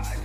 I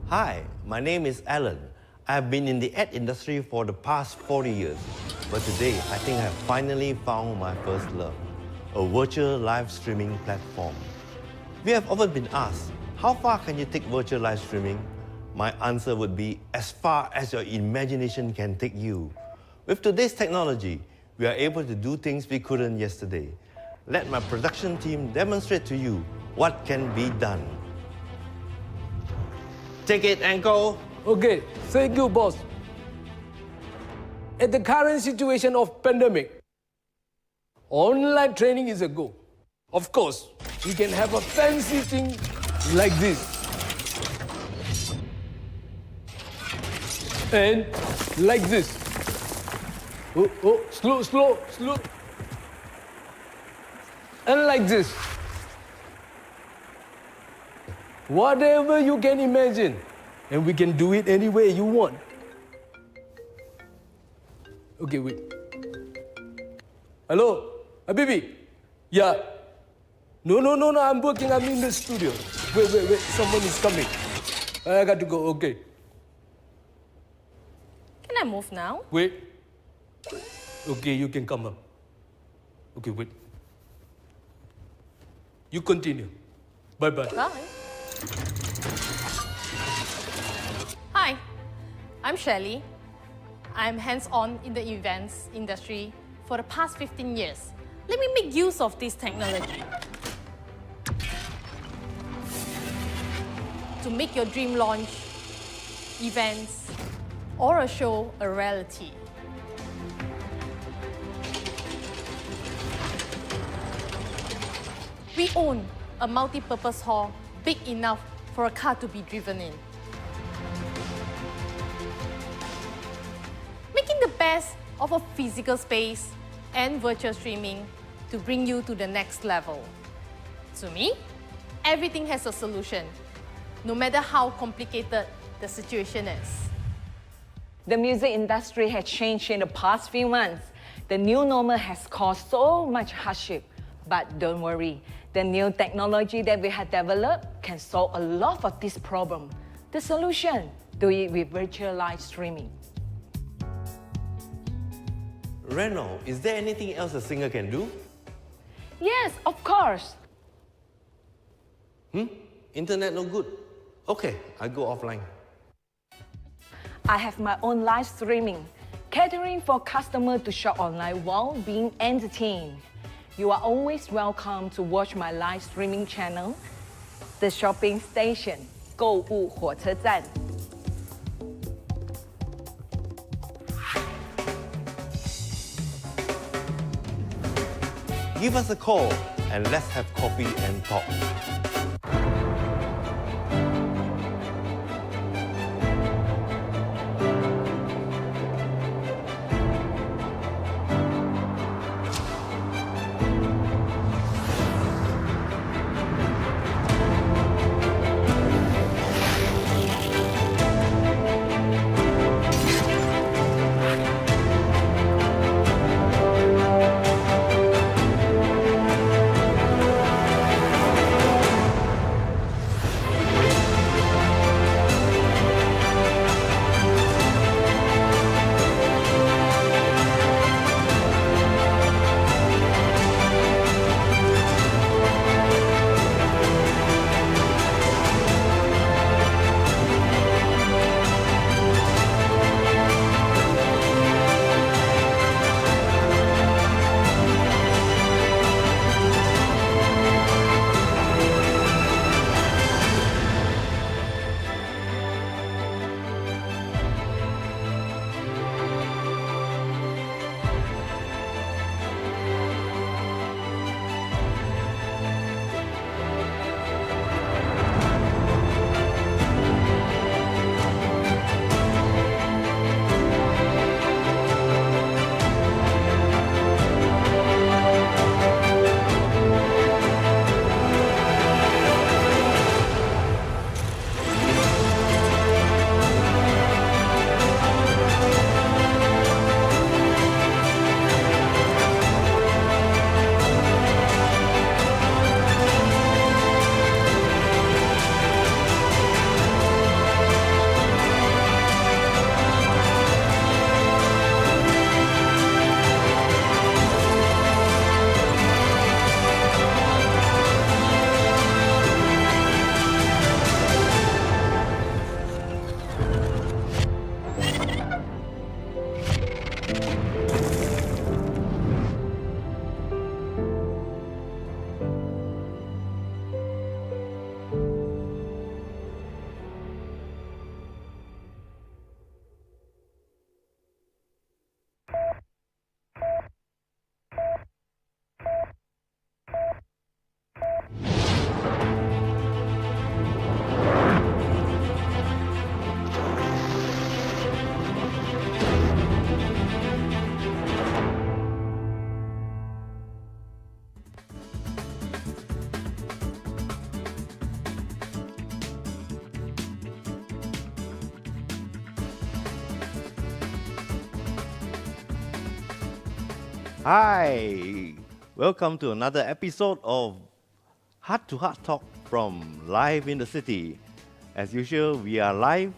Hi, my name is Alan. I've been in the ad industry for the past 40 years. But today, I think I've finally found my first love, a virtual live streaming platform. We have often been asked, how far can you take virtual live streaming? My answer would be as far as your imagination can take you. With today's technology, we are able to do things we couldn't yesterday. Let my production team demonstrate to you what can be done. Take it, Uncle. Okay, thank you, boss. At the current situation of pandemic, online training is a go. Of course, we can have a fancy thing like this. And like this. Oh, slow. And like this. Whatever you can imagine. And we can do it any way you want. Okay, wait. Hello, Habibi? Yeah. No, I'm working, I'm in the studio. Wait, someone is coming. I got to go, okay. Can I move now? Wait. Okay, you can come up. Okay, wait. You continue. Bye-bye. Bye. Hi, I'm Shelley. I'm hands-on in the events industry for the past 15 years. Let me make use of this technology to make your dream launch, events, or a show a reality. We own a multi-purpose hall big enough for a car to be driven in. Making the best of a physical space and virtual streaming to bring you to the next level. To me, everything has a solution, no matter how complicated the situation is. The music industry has changed in the past few months. The new normal has caused so much hardship. But don't worry, the new technology that we have developed can solve a lot of this problem. The solution, do it with virtual live streaming. Reno, is there anything else a singer can do? Yes, of course. Internet no good? Okay, I go offline. I have my own live streaming, catering for customers to shop online while being entertained. You are always welcome to watch my live streaming channel, The Shopping Station, 购物火车站. Give us a call and let's have coffee and talk. Hi, welcome to another episode of Heart to Heart Talk from Live in the City. As usual, we are live,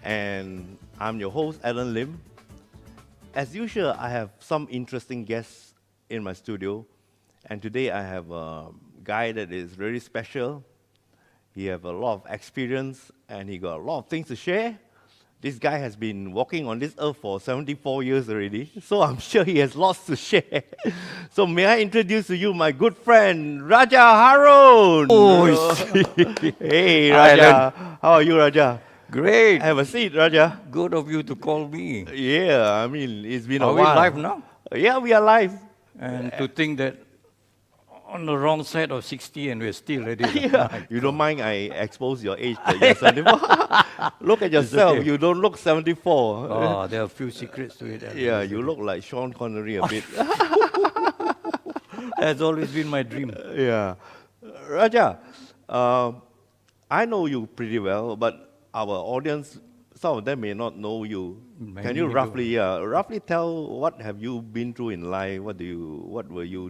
and I'm your host, Alan Lim. As usual, I have some interesting guests in my studio, and today I have a guy that is very special. He have a lot of experience, and he got a lot of things to share. This guy has been walking on this earth for 74 years already, so I'm sure he has lots to share. So may I introduce to you my good friend, Raja Harun. Oh, Hey, Hi, Raja. How are you, Raja? great. Have a seat, Raja. Good of you to call me. Yeah, I mean, it's been a Are we while. live now? Yeah, we are live. And to think that on the wrong side of 60 and we're still ready. Yeah. You don't mind I expose your age that you're 74? Look at yourself. okay. You don't look 74. Oh, there are a few secrets to it. Yeah, you look like Sean Connery a bit. That's always been my dream. Yeah. Raja, I know you pretty well, but our audience, some of them may not know you. Many Can you may roughly tell what have you been through in life? What were you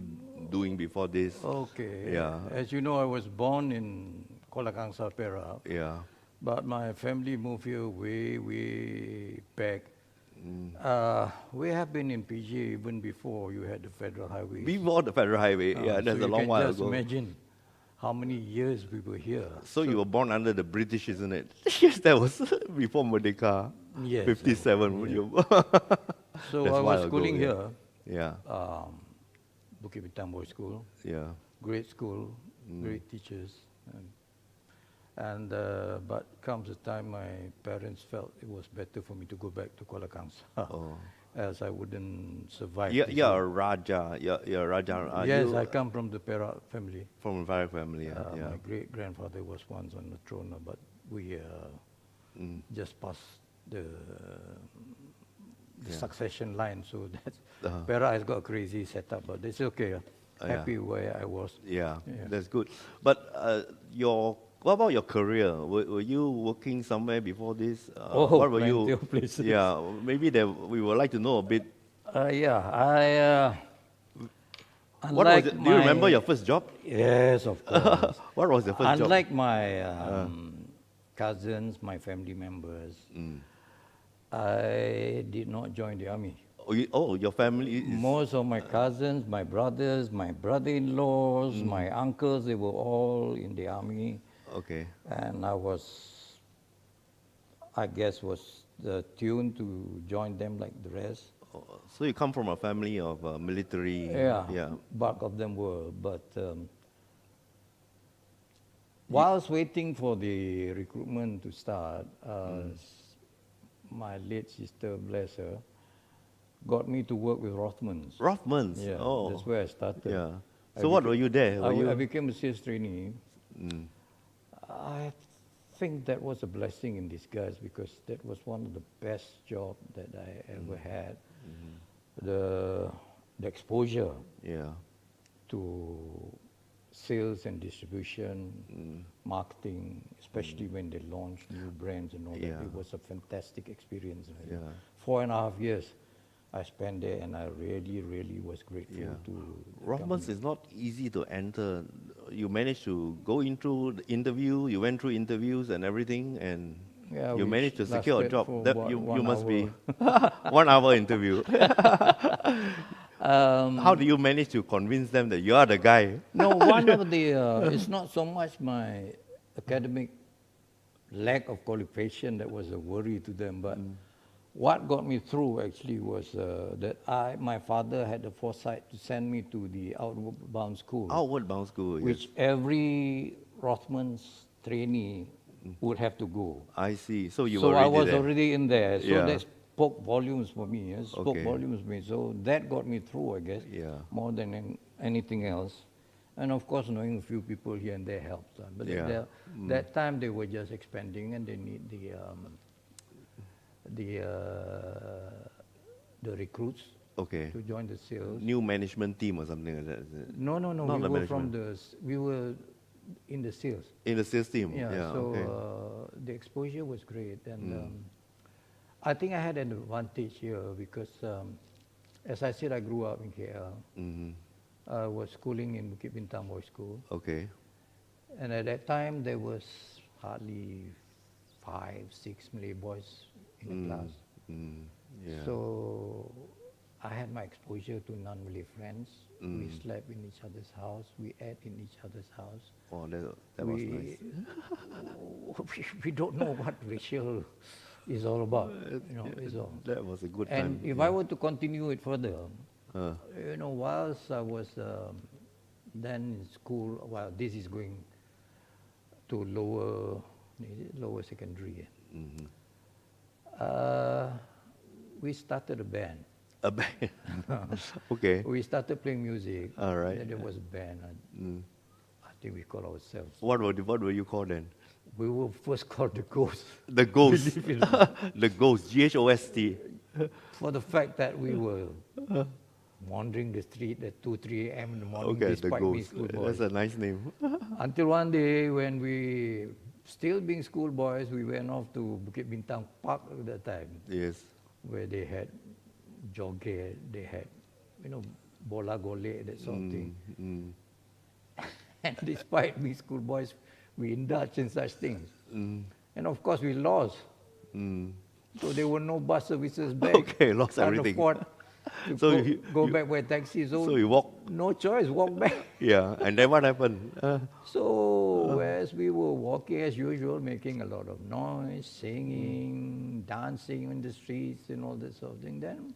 doing before this? Okay. Yeah. As you know, I was born in Kuala Kangsar, Perak. Yeah. But my family moved here way back. We have been in PJ even before you had the federal highway. Before the Federal Highway, yeah, that's a long while just ago. imagine how many years we were here. So you were born under the British, isn't it? Yes, that was before Merdeka. Yes. 57. You So That's I a while was ago, schooling yeah. here, Yeah, Bukit Bintang Boys School, yeah. great school, great teachers. But comes the time my parents felt it was better for me to go back to Kuala Kangsar, as I wouldn't survive. Yeah, this you're way. a Raja. You're a Raja. Are Yes, you I come from the Perak family. from a Varag family. Yeah, yeah. My great-grandfather was once on the throne, but we just passed the succession line, so that's Perak has got a crazy setup, but it's okay. Happy where I was. Yeah, Yeah. that's good. But what about your career? Were you working somewhere before this? What were plenty you? of places. Yeah, maybe we would like to know a bit. What was it? Do you remember your first job? Yes, of course. What was your first job? Unlike my cousins, my family members, I did not join the army. Your family is... Most of my cousins, my brothers, my brother-in-laws, my uncles, they were all in the army. Okay. And I guess, was tuned to join them like the rest. So you come from a family of military... Yeah, bulk of them were. But whilst waiting for the recruitment to start, my late sister, bless her, got me to work with Rothmans. Rothmans? Yeah, Oh. that's where I started. Yeah. So what were you there? I became a sales trainee. I think that was a blessing in disguise because that was one of the best jobs that I ever had. The exposure Yeah. to sales and distribution, marketing, especially when they launched new brands and all that. Yeah. It was a fantastic experience. Yeah. 4.5 years I spent there, and I really was grateful Yeah. to the Rothmans company. is not easy to enter. You managed to go into the interview, you went through interviews and everything, and Yeah, you which managed to secure a lasted job. for That about you 1 must be hour. 1 hour interview. How do you manage to convince them that you are the guy? No, one of the, it's not so much my academic lack of qualification that was a worry to them, but what got me through actually was that my father had the foresight to send me to the outward bound school, Outward bound school. Yes. which every Rothmans trainee would have to go. I see. So you So were I already was there. already in there. So Yeah. that spoke volumes for me. It spoke Okay. volumes for me. So that got me through, I guess, Yeah. more than anything else. And of course, knowing a few people here and there helped. But Yeah. that time they were just expanding, and they need the recruits Okay. to join the sales. New management team or something like that. Is it? No. Not We the were from management. we were in the sales. In the sales team. Yeah, so okay. The exposure was great, and I think I had an advantage here because as I said, I grew up in KL. I was schooling in Bukit Bintang Boys School. Okay. And at that time, there was hardly 5, 6 Malay boys in the class. Yeah. So I had my exposure to non-Malay friends. We slept in each other's house. We ate in each other's house. Oh, that was nice. We don't know what racial is all about. Is all. That was a good And time. if I were to continue it further, whilst I was then in school, well, this is going to lower secondary. We started a band. A band. Okay. We started playing music. All right. Then there was a band. I think we called ourselves. What were you called then? We were first called the Ghost. The Ghost. The Ghost. Ghost. For the fact that we were wandering the street at 2, 3 a.m. in the morning. Okay, the despite being Ghost. schoolboys. That's a nice name. Until one day when we, still being schoolboys, we went off to Bukit Bintang Park at that time. Yes. Where they had joget, they had, bola golek, that sort of thing. And despite being schoolboys, we indulged in such things. And of course, we lost. So there were no bus services back. Okay, lost Can't everything. afford to So go back by taxi. So you walk. No choice, walk back. Yeah, and then what happened? So as we were walking as usual, making a lot of noise, singing, dancing in the streets and all that sort of thing, then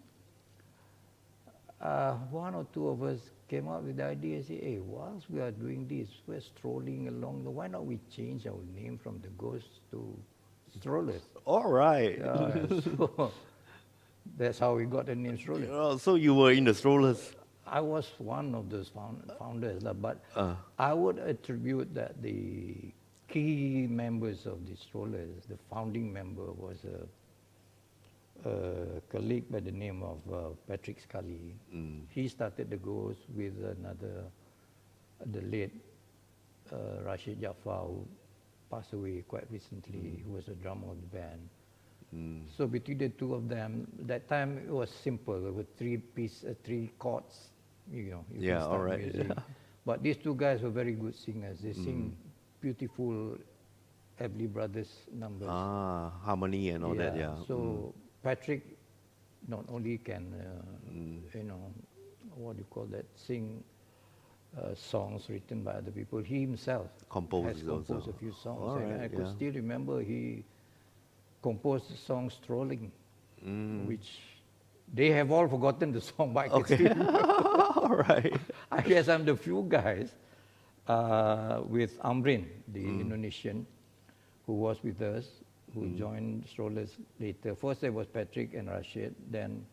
one or two of us came up with the idea, say, hey, whilst we are doing this, we're strolling along, why not we change our name from the Ghost to Strollers? All right. So that's how we got the name Strollers. So you were in the Strollers. I was one of those founders, but I would attribute that the key members of the Strollers, the founding member was a colleague by the name of Patrick Scully. He started the Ghost with the late Rashid Jaafar, who passed away quite recently, who was a drummer of the band. So between the two of them, that time it was simple. There were 3 chords, you Yeah, can start all right. music. Yeah. But these two guys were very good singers. They sing beautiful Everly Brothers numbers. Harmony and all that, yeah. So Patrick not only can, what do you call that, sing songs written by other people, he himself has Composes composed also. a few songs. All And right, I could yeah. still remember he composed the song Strolling, which they have all forgotten the song, but I can still remember. All right. I guess I'm the few guys with Amrin, the Indonesian, who was with us, who joined Strollers later. First there was Patrick and Rashid, then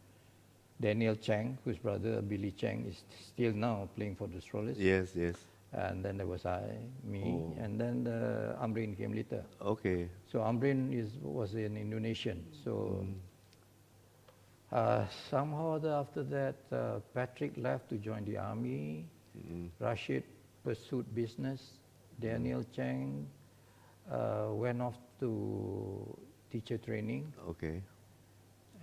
Daniel Chang, whose brother Billy Chang is still now playing for the Strollers. Yes, yes. And then there was me, and then Amrin came later. Okay. So Amrin was an Indonesian. So somehow after that, Patrick left to join the army. Rashid pursued business. Daniel Chang went off to teacher training. Okay.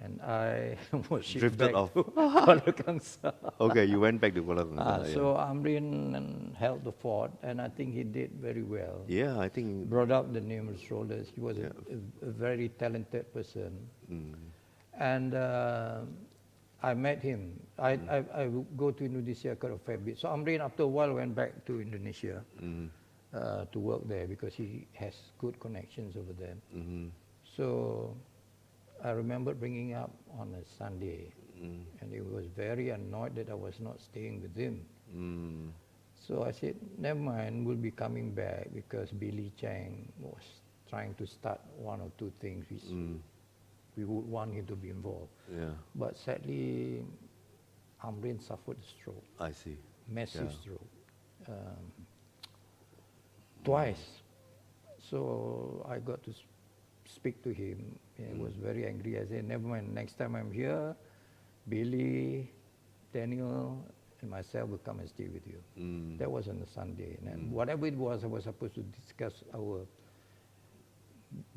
And I was shipped Drifted back off. to Kuala Kangsar. Okay, you went back to Kuala Lumpur. Yeah. So Amrin held the fort, and I think he did very well. Yeah, I think. Brought up the name of Strollers. He was a very talented person. And I met him. I would go to Indonesia quite a fair bit. So Amrin, after a while, went back to Indonesia to work there because he has good connections over there. So I remember bringing up on a Sunday, and he was very annoyed that I was not staying with him. So I said, never mind, we'll be coming back because Billy Chang was trying to start 1 or 2 things which we would want him to be involved. Yeah, But sadly, Amrin suffered a stroke, I see. massive stroke, twice. So I got to speak to him. He was very angry. I said, never mind, next time I'm here, Billy, Daniel, and myself will come and stay with you. That was on a Sunday. And then whatever it was, I was supposed to discuss our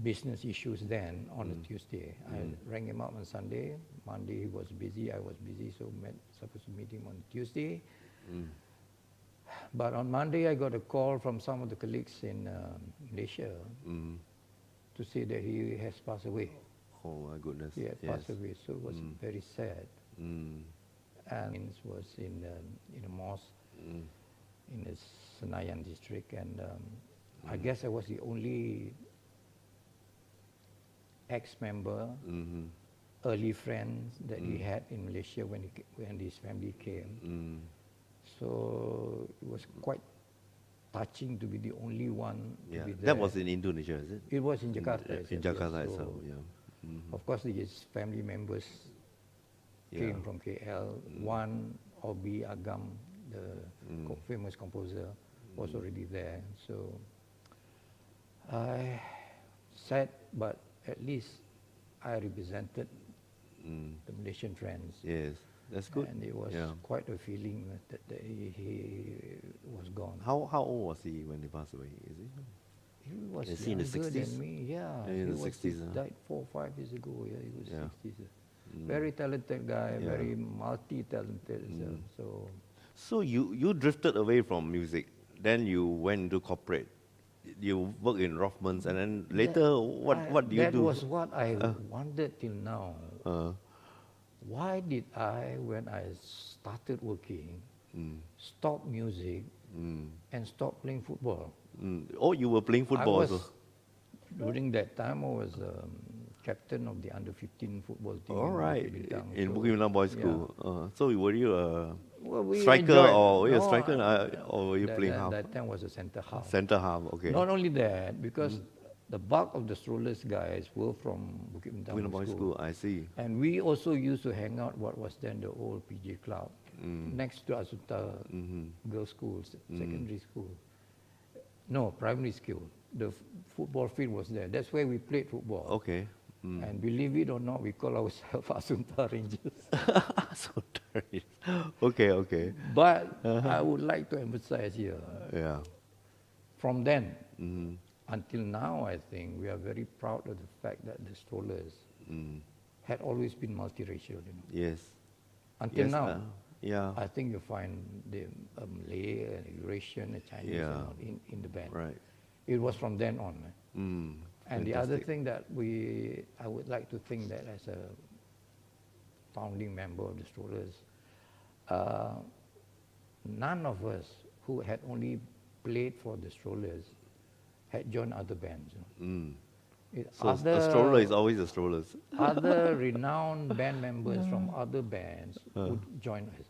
business issues then on a Tuesday. I rang him up on Sunday. Monday he was busy, I was busy, so supposed to meet him on Tuesday. But on Monday I got a call from some of the colleagues in Malaysia to say that he has passed away. Oh my goodness. He had passed away, so it was very sad. Mm. And it was in a mosque in the Senayan district, and I guess I was the only ex-member, early friends that he had in Malaysia when his family came. So it was quite touching to be the only one to be there. That was in Indonesia, is it? It was in Jakarta. In Jakarta itself, yeah. Of course, his family members came from KL. One, Obi Agam, the famous composer, was already there. So I sad, but at least I represented the Malaysian friends. Yes, that's good. And it was quite a feeling that he was gone. How old was he when he passed away? Is he? He was Is he in the younger 60s? than me. Yeah, In the he 60s, huh? died 4 or 5 years ago. Yeah, he was Yeah. 60s. Very talented guy, Yeah. very multi-talented. So So you drifted away from music, then you went into corporate. You worked in Rothmans, and then later, what do you do? That was what I wondered till now. Why did I, when I started working, stop music and stop playing football? Oh, you were playing football I was, also. during that time, I was captain of the under-15 football team. All right, in Bukit Bintang. in So, Bukit Bintang Boys yeah. School. So were you a Well, we striker, enjoyed- or were you a No, striker, or were you playing half? That time was a centre half. Centre half, okay. Not only that, because the bulk of the Strollers guys were from Bukit Bukit Bintang Bintang Boys School, I see. And we also used to hang out what was then the old PJ Club, next to Asuta Girls' School, secondary school. No, primary school. The football field was there. That's where we played football. Okay. And believe it or not, we call ourselves Asunta Rangers. So okay, okay. But I would like to emphasize here, Yeah. from then until now, I think we are very proud of the fact that the Strollers had always been multiracial. You know. Yes. Until Yes, now, yeah. I think you find the Malay, Eurasian, a Chinese and all in the band. Right. It was from then on. And the other Fantastic. thing that I would like to think that as a founding member of the Strollers, none of us who had only played for the Strollers had joined other bands. You know. So a stroller is always a strollers. Other renowned band members from other bands would join us.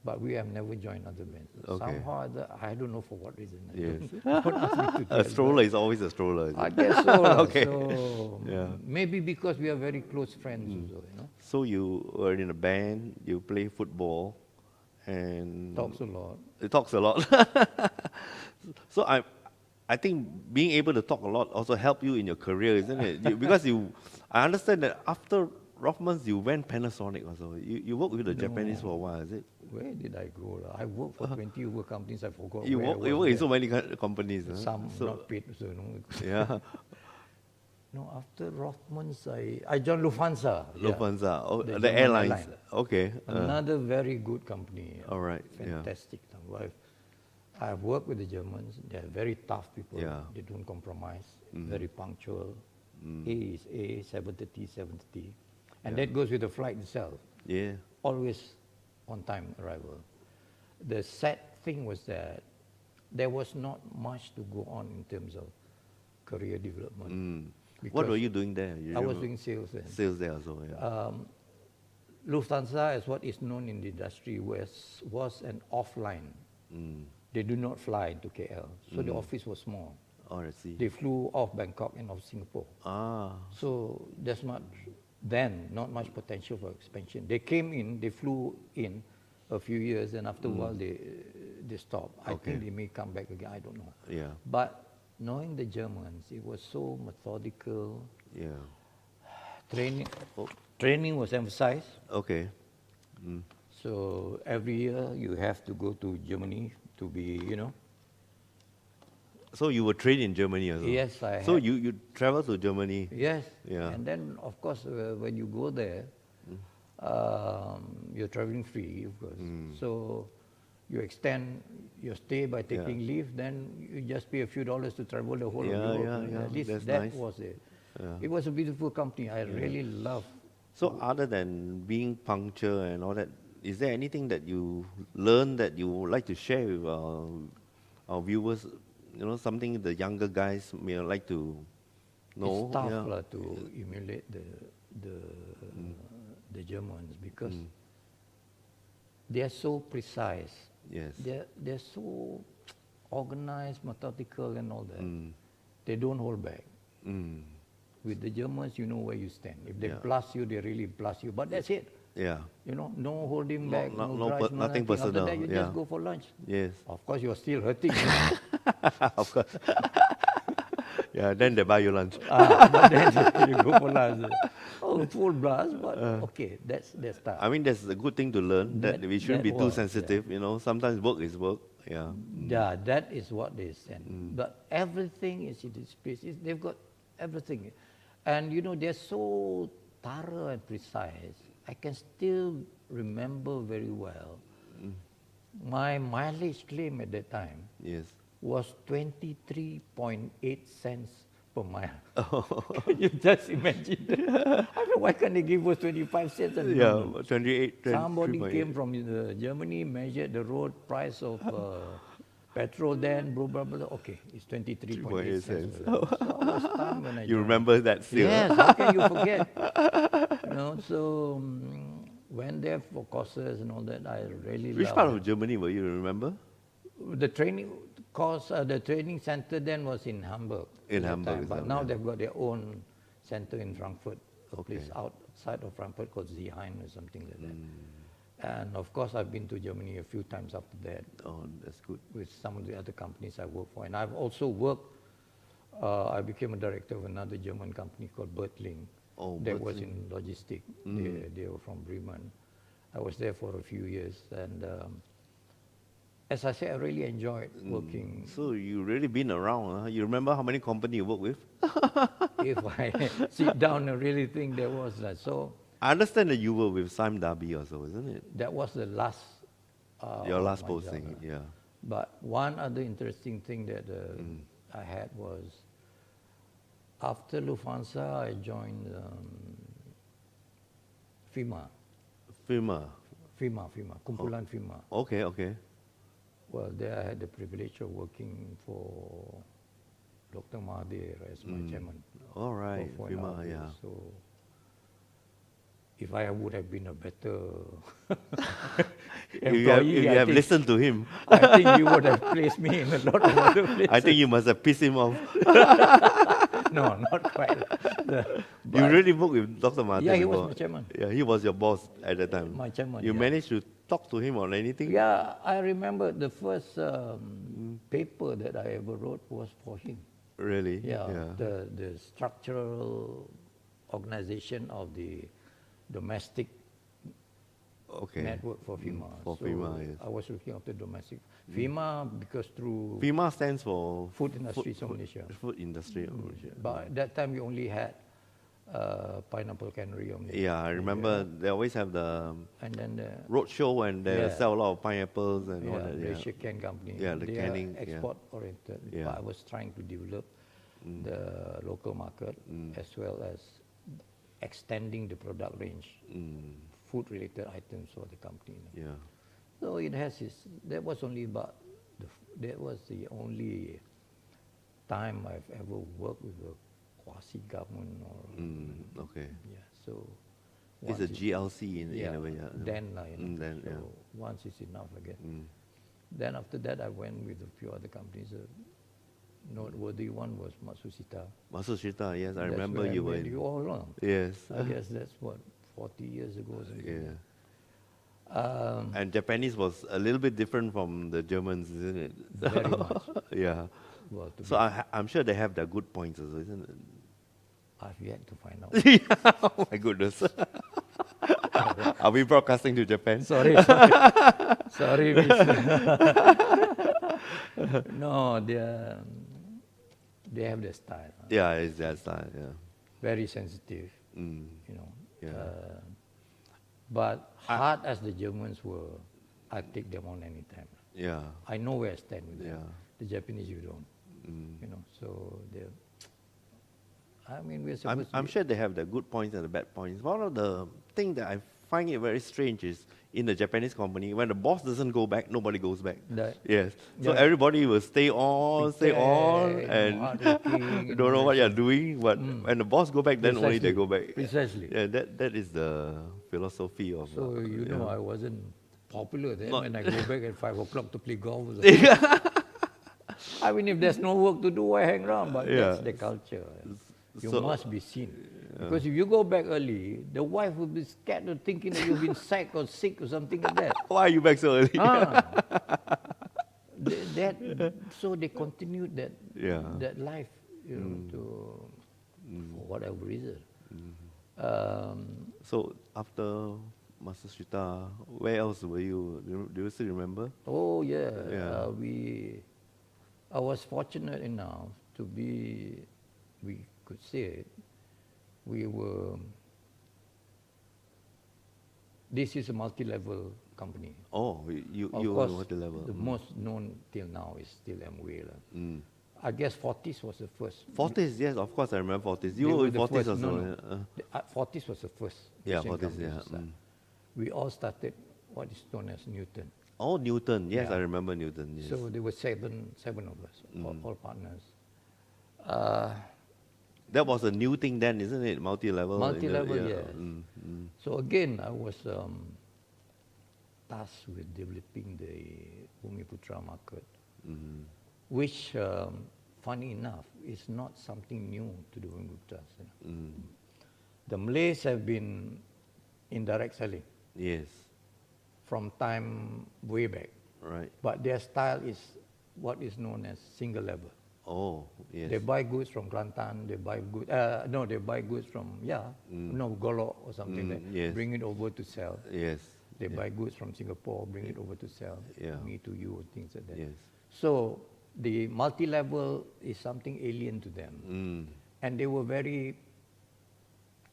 But we have never joined other bands. Okay. Somehow, I don't know for what reason. Yes. Don't ask me to A tell, stroller is always a stroller. is I it? guess so. Okay. So Yeah. maybe because we are very close friends also, you know. So you were in a band, you play football, and Talks a lot. it talks a lot. So I think being able to talk a lot also help you in your career, isn't it? Because I understand that after Rothmans, you went Panasonic also. You worked with the Japanese for a while, is it? Where did I go? I worked for 20 over companies. I forgot You where I work was in there. so many companies. Huh? Some So, not paid, so you know. yeah, No, after Rothmans, I joined Lufthansa. yeah. Lufthansa, The the German airlines. airline. Okay. Another very good company. All right, yeah. Fantastic. I've worked with the Germans. They're very tough people. Yeah. They don't compromise. Very punctual. A is A, 7:30, 7:30. And that goes with the flight itself. Yeah. Always on time arrival. The sad thing was that there was not much to go on in terms of career development. What Because were you doing there? You I was were- doing sales then. sales there also. Yeah. Lufthansa, as what is known in the industry, was an offline. They do not fly to KL, so the office was small. Oh, I see. They flew off Bangkok and off Singapore. Ah. So there's not much potential for expansion. They came in, they flew in a few years, and after a while they stopped. I Okay. think they may come back again, I don't know. Yeah. But knowing the Germans, it was so methodical. Yeah. Training was emphasized. Okay. So every year you have to go to Germany to be, So you were trained in Germany also? Yes, I So had. you traveled to Germany? Yes. Yeah. And then, of course, when you go there, you're traveling free, of course. So you extend your stay by taking leave, then you just pay a few dollars to travel the whole of Europe. At least that's that nice. was it. It was a beautiful company. I really love. So other than being punctual and all that, is there anything that you learned that you would like to share with our viewers? You know, something the younger guys may like to know. It's tough to emulate the Germans because they are so precise. Yes. They're so organized, methodical, and all that. They don't hold back. With the Germans, you know where you stand. If they blast you, they really blast you. But that's it. Yeah. You know, no holding back, no grudge, nothing After personal. that, you just go for lunch. Yes. Of course, you're still hurting. Of course. Yeah, then they buy you lunch. But then you go for lunch. Oh, full blast, but okay, that's tough. I mean, that's a good thing to learn, that we shouldn't be too was, sensitive, you know. Sometimes work is work. Yeah. Yeah, that is what they send. But everything is in this place. They've got everything. And you know, they're so thorough and precise. I can still remember very well. My mileage claim at that time Yes. was 23.8 cents per mile. Can you just imagine that? I mean, why can't they give us 25 cents? And Yeah, 28, somebody 23.8. came from Germany, measured the road price of petrol then, blah, blah, blah. Okay, it's 23.8 cents. So I was stunned when I You joined. remember that still? Yes, how can you forget? You know, so went there for courses and all that. I really Which loved part it. of Germany were you, remember? The training course, the training center then was in Hamburg. In at that Hamburg time, but itself, now yeah. they've got their own center in Frankfurt, a Okay. place outside of Frankfurt called Zeeheim or something like that. And of course, I've been to Germany a few times after that Oh, that's good. with some of the other companies I work for. And I've also worked, I became a director of another German company called Bertling. Oh, that was Bertling. in logistics. They were from Bremen. I was there for a few years. And as I said, I really enjoyed working. So you really been around, huh? You remember how many companies you work with? If I sit down and really think there was that. So I understand that you were with Sime Darby also, isn't it? that was the last. Your of last my posting, job. yeah. But one other interesting thing that I had was after Lufthansa, I joined FIMA, FIMA. Kumpulan FIMA. Okay, okay. Well, there I had the privilege of working for Dr. Mahathir as my chairman. All right, for 4.5 FIMA, years. yeah. So if I would have been a better If you have, employee, if you I have think- listened to him, I think he would have placed me in a lot of other places. I think you must have pissed him off. No, not quite. You really worked with Dr. Martin Yeah, he was before. my chairman. Yeah, he was your boss at that time. My chairman, You yeah. managed to talk to him on anything? Yeah, I remember the first paper that I ever wrote was for him. Really? Yeah, the structural organization of the domestic Okay. network for FIMA. For So FIMA, yes. I was looking after domestic. FIMA because through FIMA stands for Food Industries of Malaysia. Food Industry of Malaysia. But at that time we only had Pineapple Cannery of Malaysia. Yeah, I remember they always have the And then the roadshow and they Yeah. sell a lot of pineapples and all that. Malaysia Can Company. Yeah, the they canning, are yeah. export oriented. Yeah. But I was trying to develop the local market as well as extending the product range, food related items for the company. Yeah. So it has its, that was only about, that was the only time I've ever worked with a quasi-government or, Okay. yeah, so. It's once a GLC in a way. Then, Then, so yeah. once is enough, I guess. Then after that, I went with a few other companies. A noteworthy one was Matsushita. Matsushita, yes, I That's remember where I you were met in. you all along. Yes. I guess that's what, 40 years ago or something. Yeah. Um, And Japanese was a little bit different from the Germans, isn't it? Very much. Yeah. well, to So I'm sure they have their good points also, isn't it? I've yet to find out. Yeah. Oh my goodness. Are we broadcasting to Japan? Sorry. Sorry, miss. No, they have their style. Yeah, it's that style, yeah. Very sensitive, Mm. you know. Yeah. But hard as the Germans were, I take them on anytime. Yeah. I know where I stand with them. Yeah. The Japanese, you don't. Mm. You know, so they're. I mean, we're I'm, supposed to I'm be- sure they have the good points and the bad points. One of the things that I find it very strange is in the Japanese company, when the boss doesn't go back, nobody goes back. That- Yes. So Yeah. everybody will stay on, and hardworking, don't know what you're so- doing. But when the boss go back, then only they Precisely. go back. Precisely. Yeah, that is the philosophy of. So, you know, I wasn't popular then when I go back at 5 o'clock to play golf. Or something. I mean, if there's no work to do, why hang around? But Yeah. that's the culture. You So- must be seen. Because if you go back early, the wife will be scared of thinking that you've been sacked or sick or something like that. Why are you back so early? So they continued that Yeah. that life, you know, for whatever reason. So after Master Shita, where else were you? Do you still remember? Oh yeah, Yeah. I was fortunate enough to be, we could say it, we were. This is a multi-level company. Oh, you Of were course, what the level? the most known till now is still Amway. Mm. I guess Fortis was the first. Fortis, yes, of course I remember Fortis. They You were were with the Fortis first- also. no, no. Yeah. Fortis was the first. Yeah, Asian Fortis, company to yeah, start. mm. We all started what is known as Newton. Oh, Newton. Yes, Yeah. I remember Newton. Yes. So there were seven of us, all partners. That was a new thing then, isn't it? Multi-level. Multi-level, yeah. yes. Mm. So again, I was tasked with developing the Bumiputra market, which, funny enough, is not something new to the Bumiputras. The Malays have been in direct selling Yes, from time way back, right. but their style is what is known as single level. Oh, yes. They buy goods from Kelantan, they buy goods from, Golok or something like that, yes. bring it over to sell. Yes. They buy goods from Singapore, bring it over to sell, Yeah. me to you, things like that. Yes. So the multi-level is something alien to them. And they were very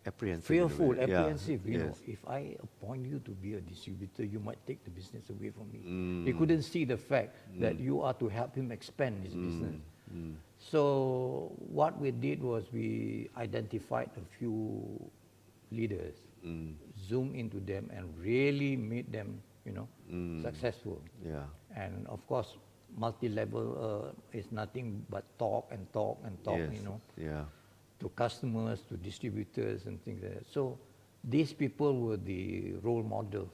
Apprehensive. in a fearful, way. Yeah, apprehensive. You know, yes. if I appoint you to be a distributor, you might take the business away from me. They couldn't see the fact that you are to help him expand his business. So what we did was we identified a few leaders, zoom into them, and really made them, successful. Yeah. And of course, multi-level is nothing but talk and talk and talk. Yes. Yeah. To customers, to distributors and things like that. So these people were the role models,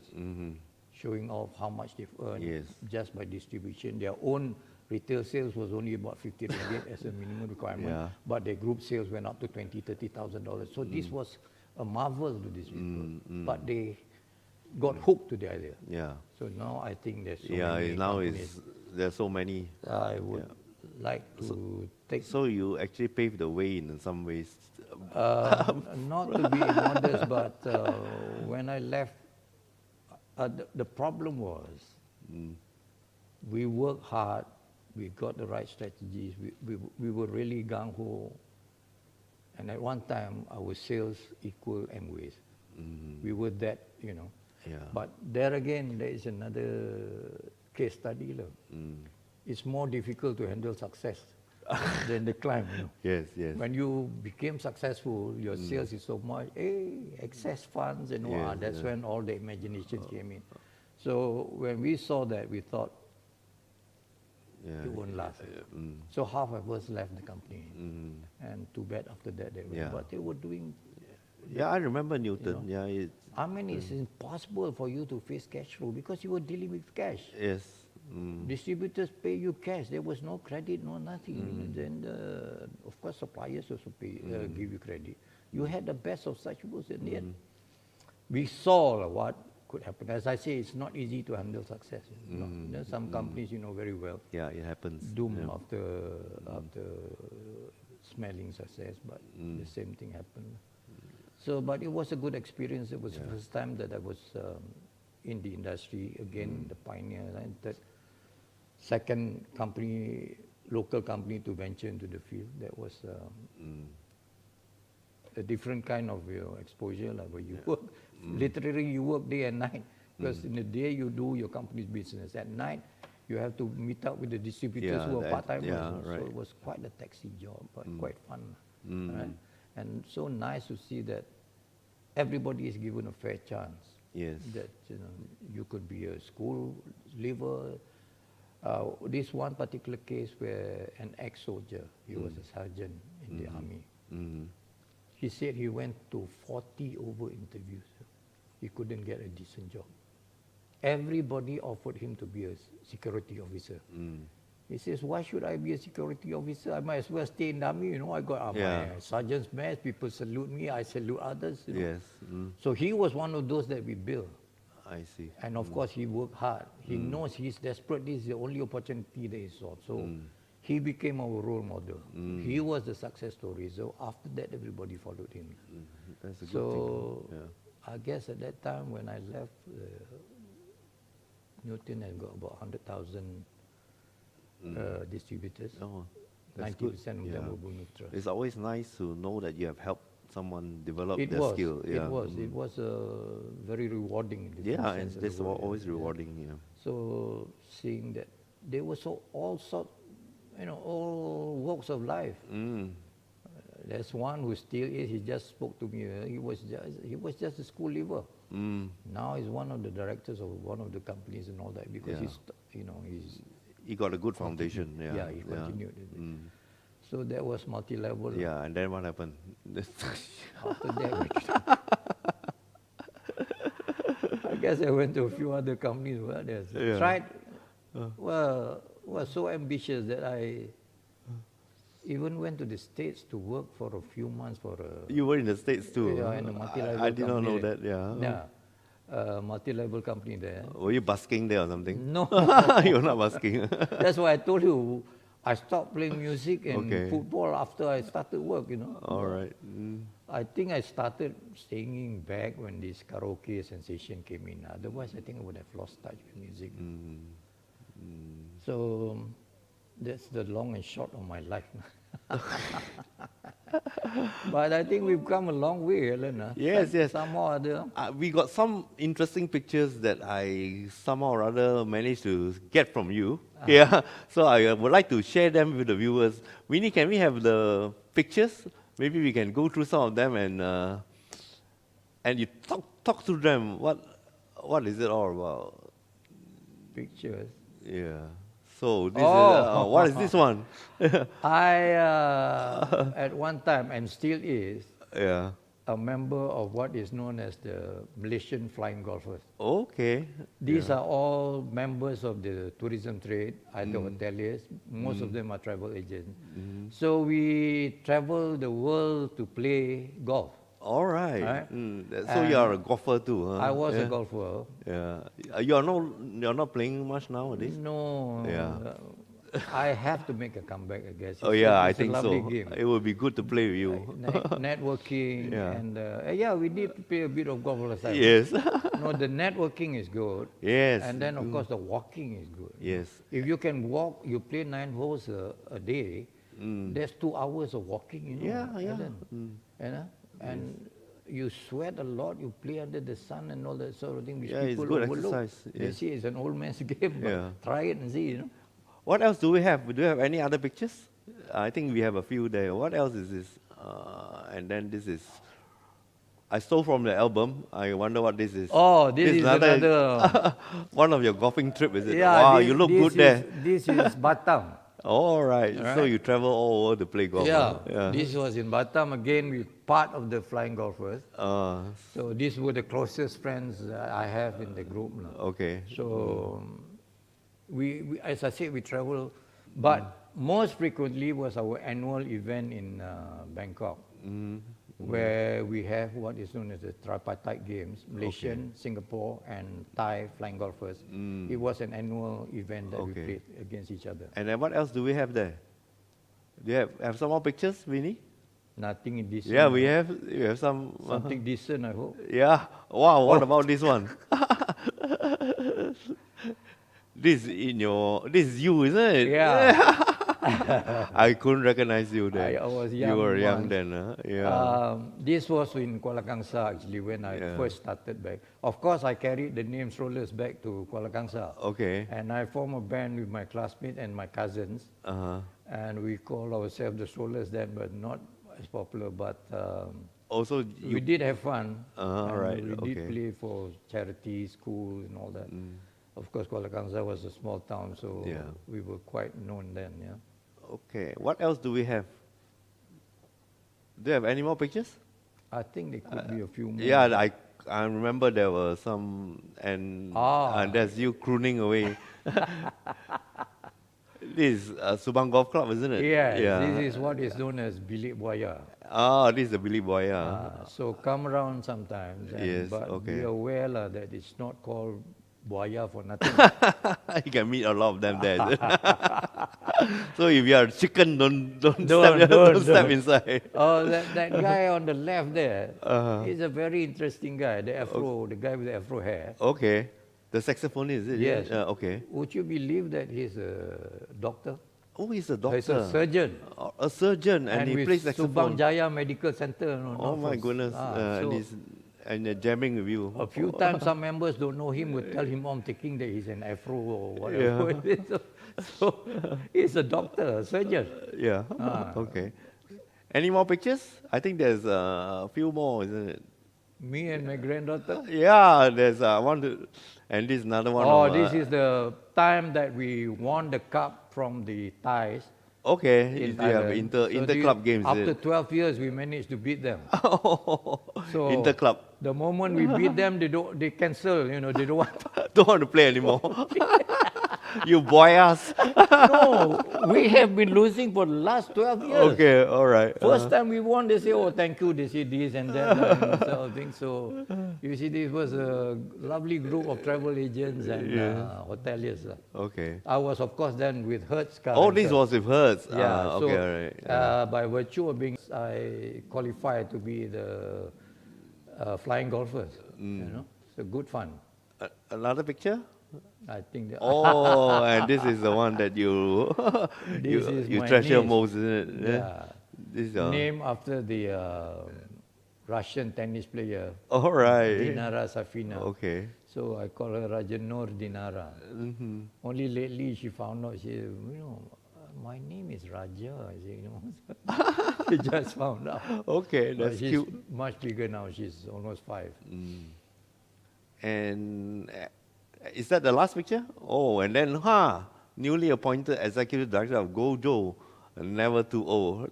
showing off how much they've earned Yes. just by distribution. Their own retail sales was only about 50 ringgit as a minimum requirement, Yeah. but their group sales went up to $20,000-$30,000. So this was a marvel to these people, but they got hooked to the idea. Yeah. So now I think there's so Yeah. many Now companies. there's so many. I would like to take So you actually paved the way in some ways. not to be modest, but when I left, the problem was we worked hard, we got the right strategies, we were really gung-ho, and at one time our sales equal Amway's. We were that, Yeah. But there again, there is another case study. It's more difficult to handle success than the climb. Yes. Yes. When you became successful, your sales is so much, excess funds and all. Yes, That's yeah. when all the imagination came in. So when we saw that, we thought Yeah. it won't last. So half of us left the company, and too bad after that they went. Yeah. But they were doing. Yeah, I remember Newton. Yeah. I mean, it's impossible for you to face cash flow because you were dealing with cash. Yes. Distributors pay you cash. There was no credit, no nothing. Then, of course, suppliers also give you credit. You had the best of such worlds, and yet we saw what could happen. As I say, it's not easy to handle success. There's some companies you know very well, Yeah, it happens. doom Yeah. after smelling success, but the same thing happened. So, but it was a good experience. It was the first time that I was in the industry, again, the pioneer. And that second company local company to venture into the field. That was a different kind of exposure, like, where you work. Literally, you work day and night. Because in the day, you do your company's business. At night, you have to meet up with the distributors who are part-timers. right. So it was quite a taxi job, but quite fun. Right? And so nice to see that everybody is given a fair chance. Yes. That you could be a school leaver. This one particular case where an ex-soldier, he was a sergeant in the army. He said he went to 40 over interviews. He couldn't get a decent job. Everybody offered him to be a security officer. He says, why should I be a security officer? I might as well stay in the army. I got my sergeant's badge. People salute me. I salute others. Yes. So he was one of those that we built. I see. And of course, he worked hard. He knows he's desperate. This is the only opportunity that he saw. So he became our role model. He was the success story. So after that, everybody followed him. That's a good So thing. I guess at that time when I left, Newton had got about 100,000 distributors. Oh, that's good. 90% of them were Bunga Trust. It's always nice to know that you have helped someone develop It their was. skill. It was very rewarding. In different Yeah, and sense of the that's word, always rewarding. Yeah. So seeing that they were all sorts, all walks of life. There's one who still is. He just spoke to me. He was just a school leaver. Now he's one of the directors of one of the companies and all that because He got a good foundation. Yeah. he continued. So that was multi-level. Yeah, and then what happened? After that, I guess I went to a few other companies. Tried. Was so ambitious that I even went to the States to work for a few months for a. You were in the States too. Yeah, in a multi-level I did not know company that. Yeah. Multi-level company there. Were you busking there or something? No, You're not busking. that's why I told you. I stopped playing music and Okay. football after I started work. All right. I think I started singing back when this karaoke sensation came in. Otherwise, I think I would have lost touch with music. So that's the long and short of my life. But I think we've come a long way, Alan. Yes, yes. Somehow or other. We got some interesting pictures that I somehow or other managed to get from you. Yeah, so I would like to share them with the viewers. Winnie, can we have the pictures? Maybe we can go through some of them and you talk through them. What is it all about? Pictures. Yeah. So this Oh. is what is this one? I, at one time, and still is, Yeah. a member of what is known as the Malaysian Flying Golfers. Okay. These are all members of the tourism trade, either hoteliers. Most of them are travel agents. So we travel the world to play golf. All right. Right. So you are a golfer too, huh? I was Yeah. a golfer. Yeah. You're not playing much nowadays? No, Yeah. I have to make a comeback, I guess. Oh It's yeah, a- I it's a think lovely so. game. It would be good to play with you. Networking Yeah. and we did play a bit of golf all the time. Yes. No, the networking is good. Yes. And then of course the walking is good. Yes. If you can walk, you play 9 holes a day. That's 2 hours of walking. Yeah, yeah. Alan. And you sweat a lot. You play under the sun and all that sort of thing. Which Yeah, it's people good overlook. exercise, They yes. see it's an old man's game. But Yeah. try it and see. What else do we have? Do we have any other pictures? I think we have a few there. What else is this? And then this is. I stole from the album. I wonder what this is. Oh, this is another. one of your golfing trip, is it? Yeah, Wow, this- you look this good there. This is Batam. All right. So Alright. you travel all over to play golf. Yeah, huh? this was in Batam again with part of the Flying Golfers. Uh, So these were the closest friends I have in the group now. okay. So we as I said, we travel, but most frequently was our annual event in Bangkok, where we have what is known as the tripartite games, Malaysian, Singapore, and Thai Flying Golfers. It was an annual event that we Okay. played against each other. And then what else do we have there? Do you have some more pictures, Vinny? Nothing in this. Yeah, we have some. Something decent, I hope. Yeah. Wow. What about this one? This is you, isn't it? Yeah. I couldn't recognize you then. I was young You were young once. then, huh? Yeah. This was in Kuala Kangsar actually when I Yeah. first started back. Of course, I carried the name Strollers back to Kuala Kangsar. Okay. And I formed a band with my classmates and my cousins. Uh-huh. And we call ourselves the Strollers then, but not as popular. But Also, we did have fun. and right, we okay. did play for charities, schools, and all that. Of course, Kuala Kangsar was a small town, so Yeah. we were quite known then. Yeah. Okay. What else do we have? Do you have any more pictures? I think there could be a few more. Yeah, I remember there were some, and there's you crooning away. This is Subang Golf Club, isn't it? Yes, Yeah. this is what is known as Bilik Buaya. This is the Billy Boy. So come around sometimes. Yes, but okay. be aware that it's not called Buaya for nothing. You can meet a lot of them there. Is it? So if you are chicken, don't Don't, step don't. inside. Oh, that guy on the left there, he's a very interesting guy. The guy with the afro hair. Okay. The saxophonist, is it? Yes. Okay. Would you believe that he's a doctor? Oh, he's a doctor. He's a surgeon. A surgeon, and he with plays Subang saxophone. Jaya Medical Center. Oh my goodness. And jamming with you. A few times some members don't know him, would tell him, I'm taking that he's an afro or whatever. Yeah. So he's a doctor, a surgeon. Yeah. Okay. Any more pictures? I think there's a few more, isn't it? Me and my granddaughter. Yeah, there's one, and this is another one. Oh, of, this is the time that we won the cup from the Thais. Okay, in you have Thailand. inter club games. After Is it? 12 years, we managed to beat them. So Inter club. the moment we beat them, they cancel. They don't want. Don't want to play anymore. You boy us. No, we have been losing for the last 12 years. Okay, all right. First time we won, they say, oh, thank you. They say this and that and sort of thing. So, you see, this was a lovely group of travel agents and hoteliers. Okay. I was, of course, then with Hertz. Oh, this was with Hertz. Yeah, Okay, so all right. by virtue of being, I qualified to be the flying golfers. So good fun. Another picture? I think that Oh, and this is the one that you This is you my treasure niece. most, isn't it? Yeah. This is named after the Russian tennis player, all right. Dinara Safina. Okay. So I call her Raja Nur Dinara. Only lately she found out, she said, my name is Raja. I said, she just found out. Okay, But that's she's cute. much bigger now. She's almost 5. And is that the last picture? Oh, and then, newly appointed executive director of Gojo, never too old.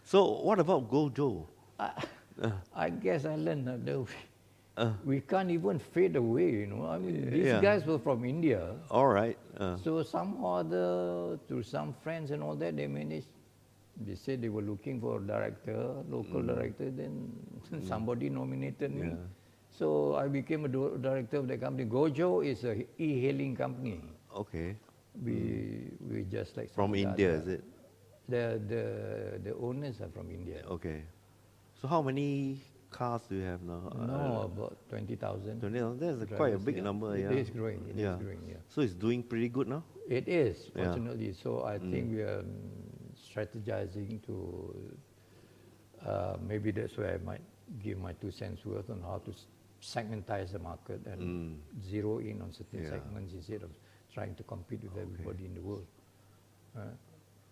So, what about Gojo? I guess I learned that we can't even fade away, I mean, these guys were from India. All right. So somehow or other, through some friends and all that, they managed. They said they were looking for a director, local director. Then somebody nominated me. So I became a director of the company. Gojo is a e-hailing company. Okay. We just like From India, is it? The owners are from India. Okay. So how many cars do you have now? No, about 20,000. 20,000. That's quite a big number. It Yeah. is growing. It is growing. Yeah. So it's doing pretty good now. It is, Yeah. fortunately. So I think we are strategizing to, maybe that's where I might give my 2 cents worth on how to segmentize the market and zero in on certain segments instead of trying to compete with everybody in the world.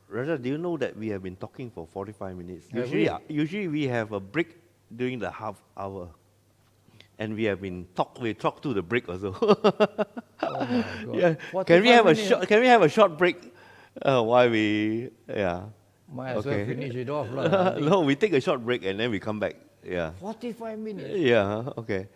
Raja, do you know that we have been talking for 45 minutes? Have Usually we have a break during the half hour. And we have been we talked to the break also. Oh my God. Yeah. 45 Can minutes. we have a short break while we Might as well Okay. finish it off. Lah. No, we take a short break and then we come back. Yeah. 45 minutes. Yeah, okay.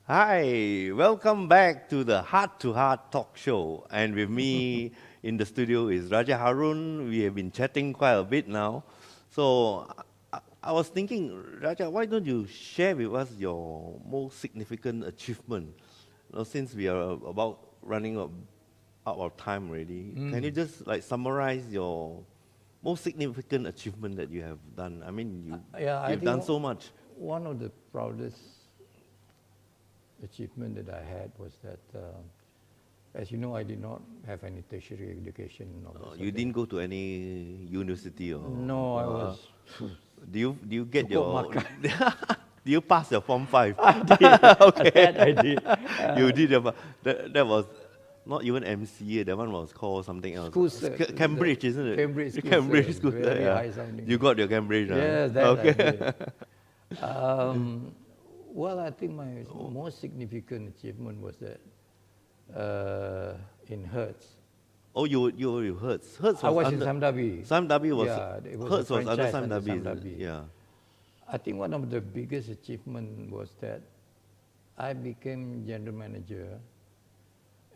Hi, welcome back to the Heart to Heart talk show. And with me in the studio is Raja Harun. We have been chatting quite a bit now. So I was thinking, Raja, why don't you share with us your most significant achievement? Since we are about running out of time already, can you just like summarize your most significant achievement that you have done? I mean, I you've think done so much. One of the proudest achievement that I had was that, as you know, I did not have any tertiary education. You didn't go to any university or? No, I was. Do you get Cukup your? makan. Do you pass your Form 5? I did. Okay. That I did. You did. That was not even MCA. That one was called something else. School cert. Cambridge, isn't it? Cambridge school Cambridge cert. school. Very Yeah. high sounding. You got your Cambridge. Yes, that okay. I did. Well, I think my most significant achievement was that in Hertz. Oh, you Hertz. Hertz was I was under, in Samdabi. Samdabi was. Yeah, it was Hertz a was under franchise under Samdabi. Samdabi. Yeah. I think one of the biggest achievement was that I became general manager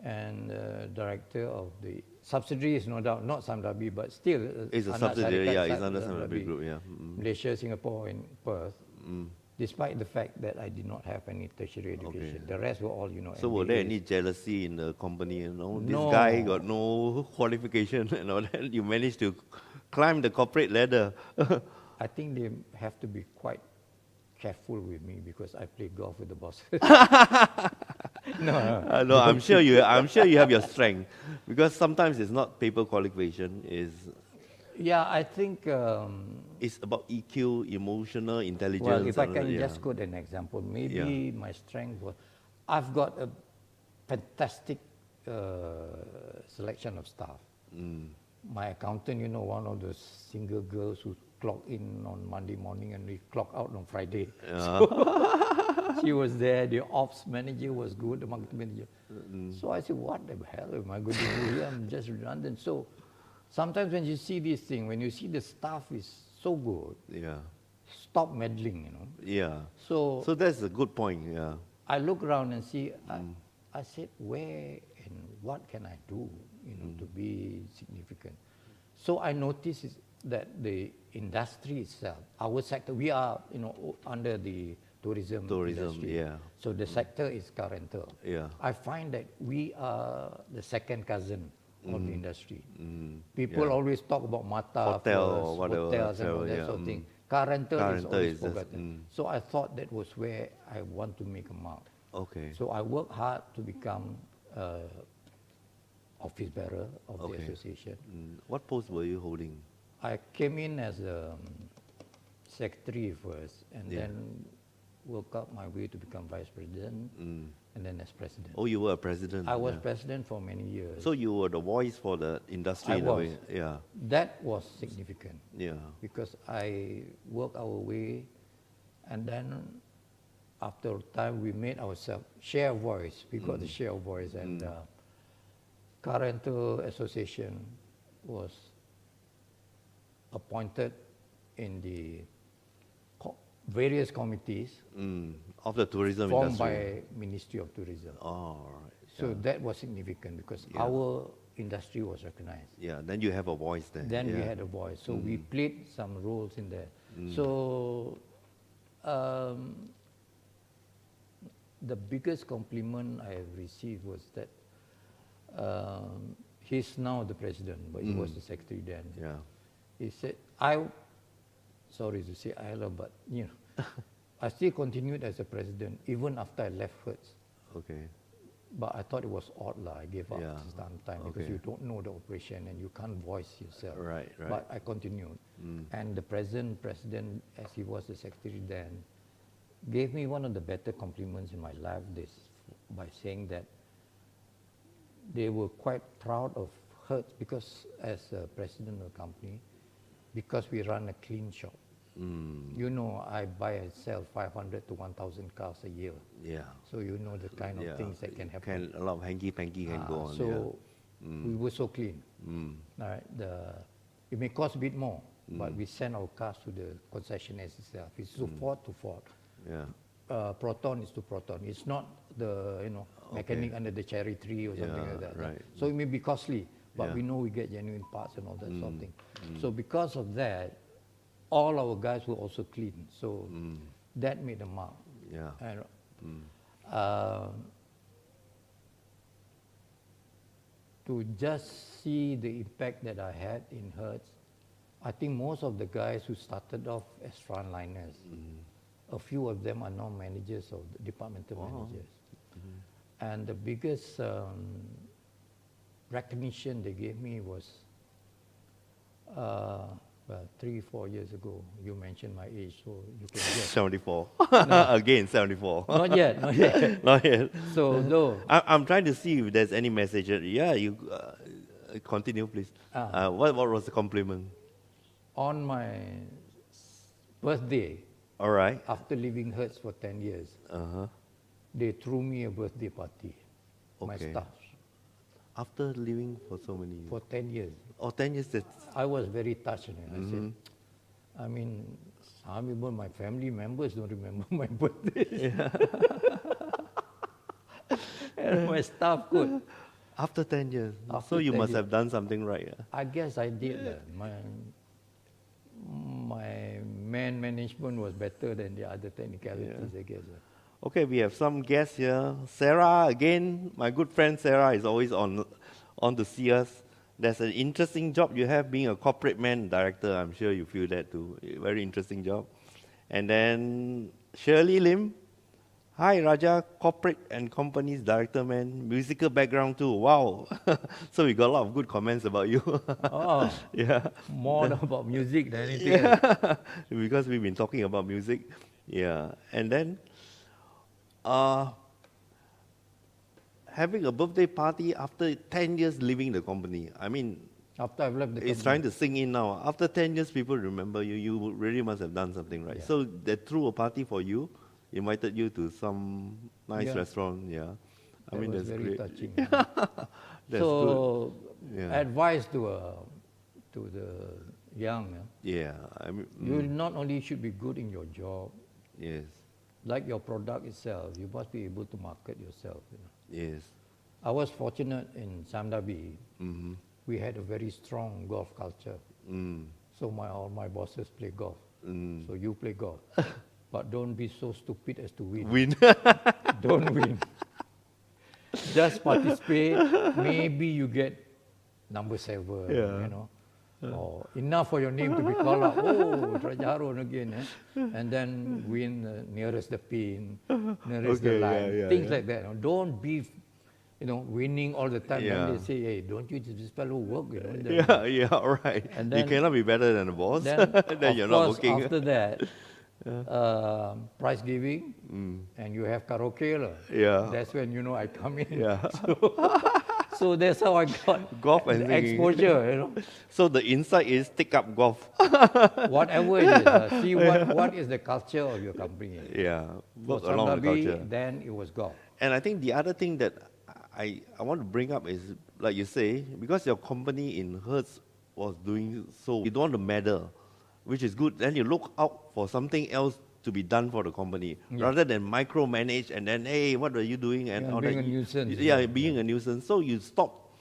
and director of the subsidiary is no doubt not Samdabi, but still It's a anak subsidiary. syarikat Yeah, it's under Samdabi group. Yeah. Malaysia, Singapore, and Perth. Despite the fact that I did not have any tertiary education, the rest were all So were there MBAs. any jealousy in the company? This No. guy got no qualification and all that. You managed to climb the corporate ladder. I think they have to be quite careful with me because I play golf with the boss. No. No, I'm sure you have your strength because sometimes it's not paper qualification. Yeah, I think. It's about EQ, emotional intelligence. Well, if I and all can that, just quote an example, maybe my strength was, I've got a fantastic selection of staff. My accountant, one of those single girls who clock in on Monday morning and we clock out on Friday. So she was there. The ops manager was good, the marketing manager. So I said, what the hell am I going to do here? I'm just redundant. So sometimes when you see this thing, when you see the staff is so good, stop meddling, Yeah. So that's a good point. Yeah. I look around and see, I said, where and what can I do, to be significant? So I noticed that the industry itself, our sector, we are, under the tourism industry. Yeah. So the sector is car rental. Yeah. I find that we are the second cousin of the industry. People always talk about Mata Hotel first, or whatever, hotels and all travel, that yeah, sort of thing. Car rental Car is rental always is just, forgotten. So I thought that was where I want to make a mark. Okay. So I worked hard to become office bearer of the association. What post were you holding? I came in as a secretary first, and then worked up my way to become vice president, and then as president. Oh, you were a president. I was president for many years. So you were the voice for the industry I in a was. way. Yeah. That was significant. Yeah. Because I worked our way, and then after a time we made ourselves share voice. We got the share voice, and Car Rental Association was appointed in the various committees Of the tourism formed industry. by Ministry of Tourism. Oh, right. So that was significant because our industry was recognized. Yeah, then you have a voice there. Then we yeah. had a voice. So we played some roles in there. So the biggest compliment I have received was that he's now the president, but he was the secretary then. Yeah. He said, sorry to say I love, but I still continued as a president even after I left Hertz. Okay. But I thought it was odd I gave up Yeah. sometime because you don't know the operation and you can't voice yourself. Right, right. But I continued. And the president, as he was the secretary then, gave me one of the better compliments in my life by saying that they were quite proud of Hertz because as a president of the company, because we run a clean shop. I buy and sell 500 to 1,000 cars a year. Yeah. So you know the kind of things that can happen. A lot of hanky-panky can go on. So we were so clean. All right, it may cost a bit more, but we send our cars to the concessionaires itself. It's to Ford to Ford. Yeah. proton is to proton. It's not the mechanic under the cherry tree or something like that. right. So it may be costly, but Yeah. we know we get genuine parts and all that sort of thing. So because of that, all our guys were also clean. So that made a mark. Yeah. And, to just see the impact that I had in Hertz, I think most of the guys who started off as frontliners, a few of them are now managers or departmental managers. And the biggest recognition they gave me was, well, 3-4 years ago. You mentioned my age, so you can guess. 74. Again, 74. Not yet, not yet. Not yet. So, no. I'm trying to see if there's any message. Yeah, you continue, please. What was the compliment? On my birthday, All right. after leaving Hertz for 10 years, they threw me a birthday party, my Okay. staff, After living for so many years. for 10 years. 10 years, that's... I was very touched. I said, I mean, some people, my family members don't remember my birthday. And my staff could. After 10 years. After So you 10 must years. have done something right. I guess I did. My man management was better than the other technicalities, I guess. Okay, we have some guests here. Sarah, again, my good friend Sarah is always on to see us. There's an interesting job you have being a corporate man director. I'm sure you feel that too. Very interesting job. And then Shirley Lim. Hi, Raja, corporate and companies director man, musical background too. Wow. So we got a lot of good comments about you. Oh, Yeah. more about music than anything else. Because we've been talking about music. Yeah. And then having a birthday party after 10 years leaving the company. I mean, After I've left the company. it's trying to sink in now. After 10 years, people remember you. You really must have done something right. Yeah. So they threw a party for you, invited you to some nice Yeah. restaurant. Yeah. I That mean, was that's very great. touching. That's So, Yeah. advice to the young, Yeah. I mean, you not only should be good in your job, yes. like your product itself, you must be able to market yourself. Yes. I was fortunate in Samdabi. Mm-hmm. We had a very strong golf culture. So all my bosses play golf. So you play golf. But don't be so stupid as to win. Win. Don't win. Just participate. Maybe you get number 7, or enough for your name to be called out. Oh, Raja Harun again. And then win nearest the pin, nearest the Okay, line. yeah, Things yeah. like that. Don't be, winning all the time. Yeah. And they say, hey, don't you this fellow work? Yeah, yeah, all right. And You then- cannot be better than the boss. Then, Then of you're not course, working. after that, prize giving, and you have karaoke. Yeah. That's when I come in. Yeah. So that's how I got Golf and the singing. exposure. So the insight is take up golf. Whatever it is, see what is the culture of your company. Yeah, For work along the Samdabi, culture. then it was golf. And I think the other thing that I want to bring up is, like you say, because your company in Hertz was doing so, you don't want to meddle, which is good. Then you look out for something else to be done for the company, rather than micromanage and then, hey, what are you doing? And Yeah, all being that. a nuisance. Yeah, being a nuisance. So you stop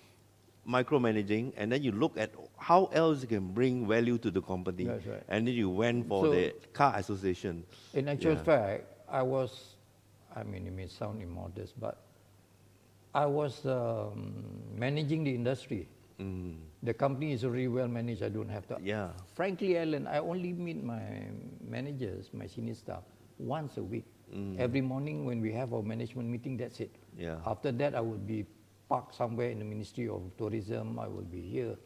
micromanaging and then you look at how else you can bring value to the company. That's right. And then you went for So- the car association. In actual Yeah. fact, it may sound immodest, but I was managing the industry. The company is already well managed. I don't have to. Yeah. Frankly, Alan, I only meet my managers, my senior staff, once a week. Every morning when we have our management meeting, that's it. Yeah. After that, I would be parked somewhere in the Ministry of Tourism. I will be here.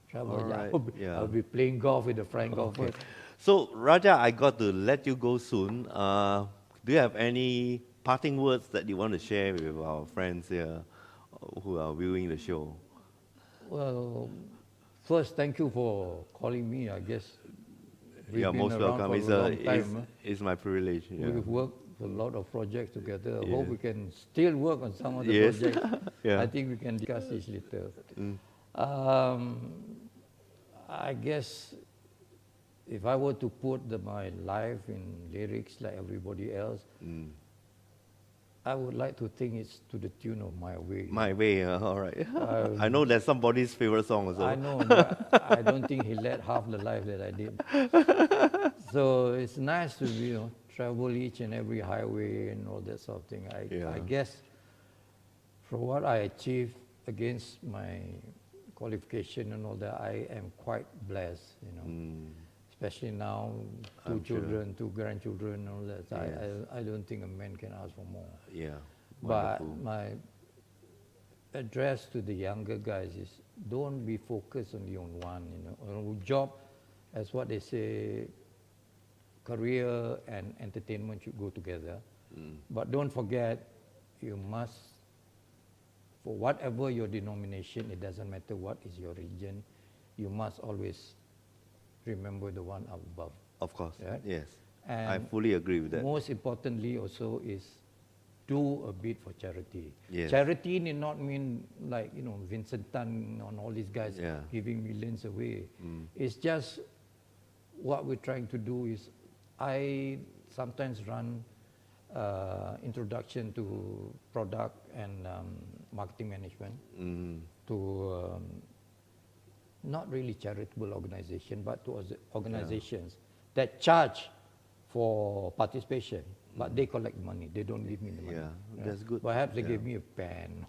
Travel. All right, yeah. I'll be playing golf with the friend golfers. So, Raja, I got to let you go soon. Do you have any parting words that you want to share with our friends here who are viewing the show? Well, first, thank you for calling me. I guess we've You're been most around welcome. for It's, a long time. it's my privilege. Yeah. We've worked a lot of projects together. I Yeah. hope we can still work on some of the Yes. projects. Yeah. I think we can discuss this later. I guess if I were to put my life in lyrics like everybody else, I would like to think it's to the tune of My Way. My Way, all right. I know that's somebody's favorite song also. I know, but I don't think he led half the life that I did. So it's nice to travel each and every highway and all that sort of thing. I guess for what I achieved against my qualification and all that, I am quite blessed, Especially now, two children, two grandchildren, and all that. Yes. I don't think a man can ask for more. Yeah, But wonderful. my address to the younger guys is don't be focused only on one, job, as what they say, career and entertainment should go together. But don't forget, you must, for whatever your denomination, it doesn't matter what is your religion, you must always remember the one up above. Of course, Right? yes. And I fully agree with that. Most importantly also is do a bit for charity. Yes. Charity need not mean like, Vincent Tan and all these guys Yeah. giving millions away. It's just what we're trying to do is I sometimes run introduction to product and marketing management to not really charitable organization, but to organizations that charge for participation, but they collect money. They don't give me the money. Yeah, that's good. Perhaps they give me a pen,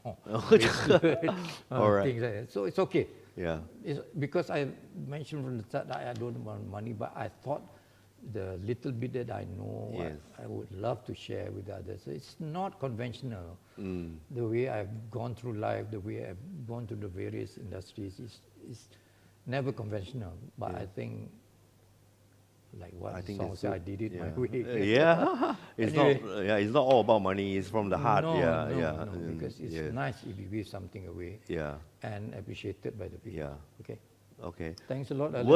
All right. things like that. So it's okay. Yeah. It's because I mentioned from the start that I don't want money, but I thought the little bit that I know, Yes. I would love to share with others. So it's not conventional. The way I've gone through life, the way I've gone through the various industries is never conventional. But I think, like what I the think song that's said, I good. did it Yeah. my way. It's Anyway. not. Yeah, it's not all about money. It's from the heart. No, yeah, no, yeah. no, because it's yeah. nice if you give something away Yeah. and appreciated by the people. Yeah. Okay. Okay. Thanks a lot, Alan.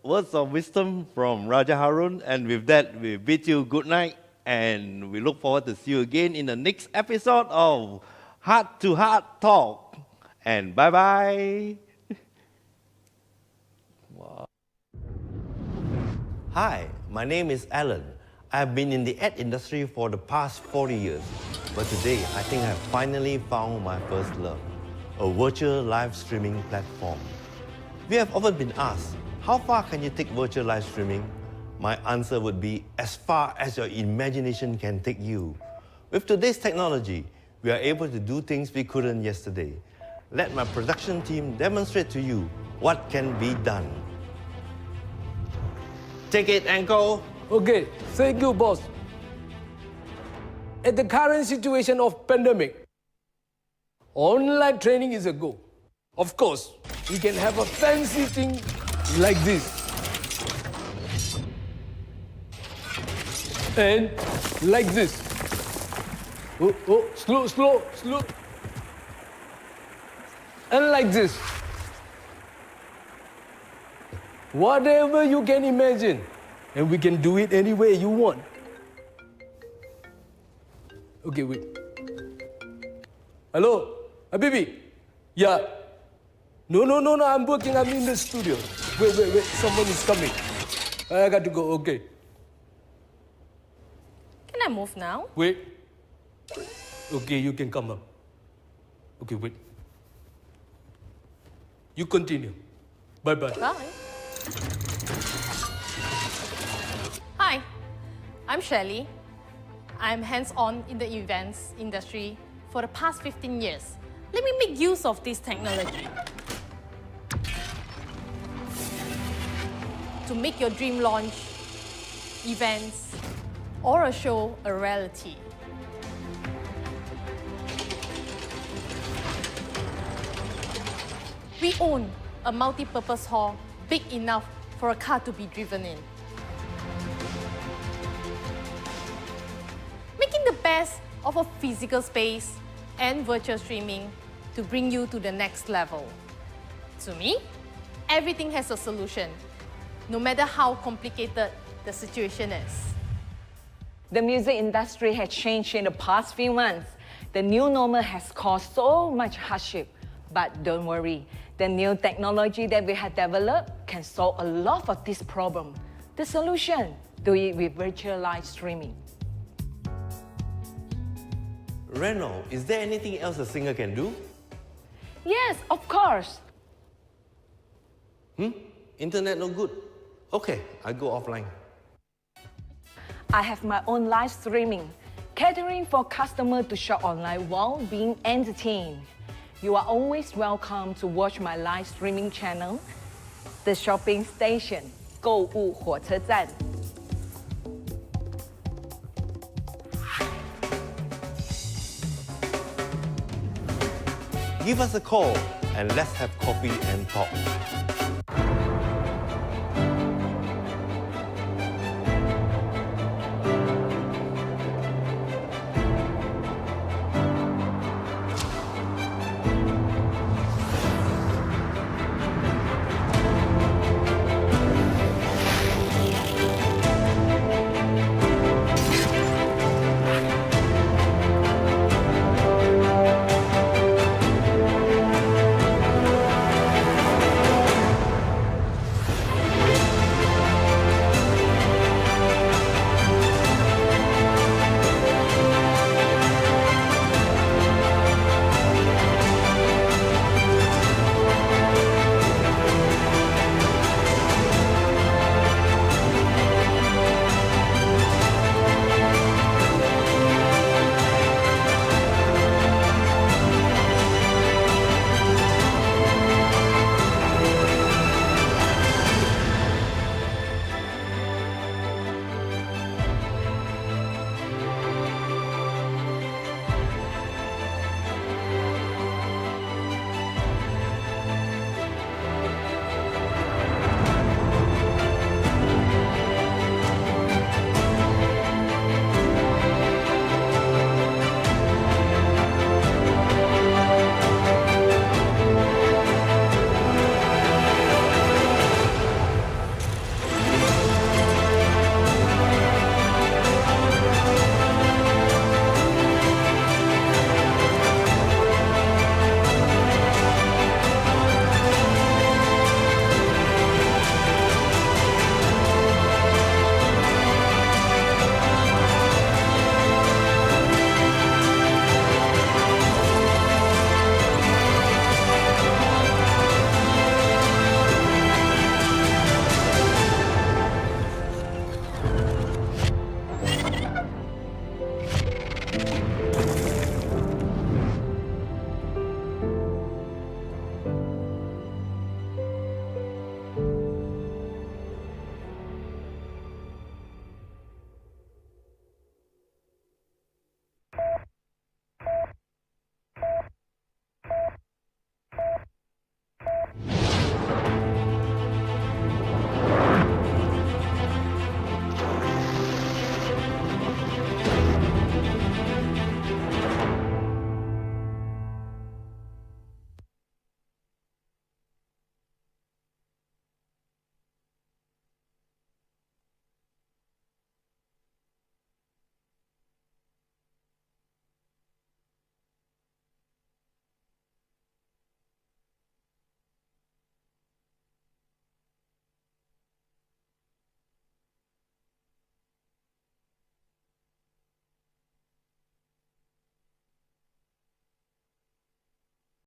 Words of wisdom from Raja Harun, and with that, we bid you good night, and we look forward to see you again in the next episode of Heart to Heart Talk. And bye bye. Hi, my name is Alan. I've been in the ad industry for the past 40 years, but today I think I've finally found my first love, a virtual live streaming platform. We have often been asked, how far can you take virtual live streaming? My answer would be as far as your imagination can take you. With today's technology, we are able to do things we couldn't yesterday. Let my production team demonstrate to you what can be done. Take it, Uncle. Okay, thank you, boss. At the current situation of pandemic, online training is a go. Of course, we can have a fancy thing like this. And like this. Slow, slow, slow. And like this. Whatever you can imagine. And we can do it any way you want. Okay, wait. Hello, Habibi? Yeah. No, I'm working, I'm in the studio. Wait, someone is coming. I got to go, okay. Can I move now? Wait. Okay, you can come up. Okay, wait. You continue. Bye-bye. Bye. Hi, I'm Shelley. I'm hands-on in the events industry for the past 15 years. Let me make use of this technology to make your dream launch, events, or a show a reality. We own a multi-purpose hall big enough for a car to be driven in. Making the best of a physical space and virtual streaming to bring you to the next level. To me, everything has a solution, no matter how complicated the situation is. The music industry has changed in the past few months. The new normal has caused so much hardship. But don't worry, the new technology that we have developed can solve a lot of this problem. The solution, do it with virtual live streaming. Reno, is there anything else a singer can do? Yes, of course. Internet no good? Okay, I go offline. I have my own live streaming, catering for customers to shop online while being entertained. You are always welcome to watch my live streaming channel, The Shopping Station, 购物火车站. Give us a call and let's have coffee and talk.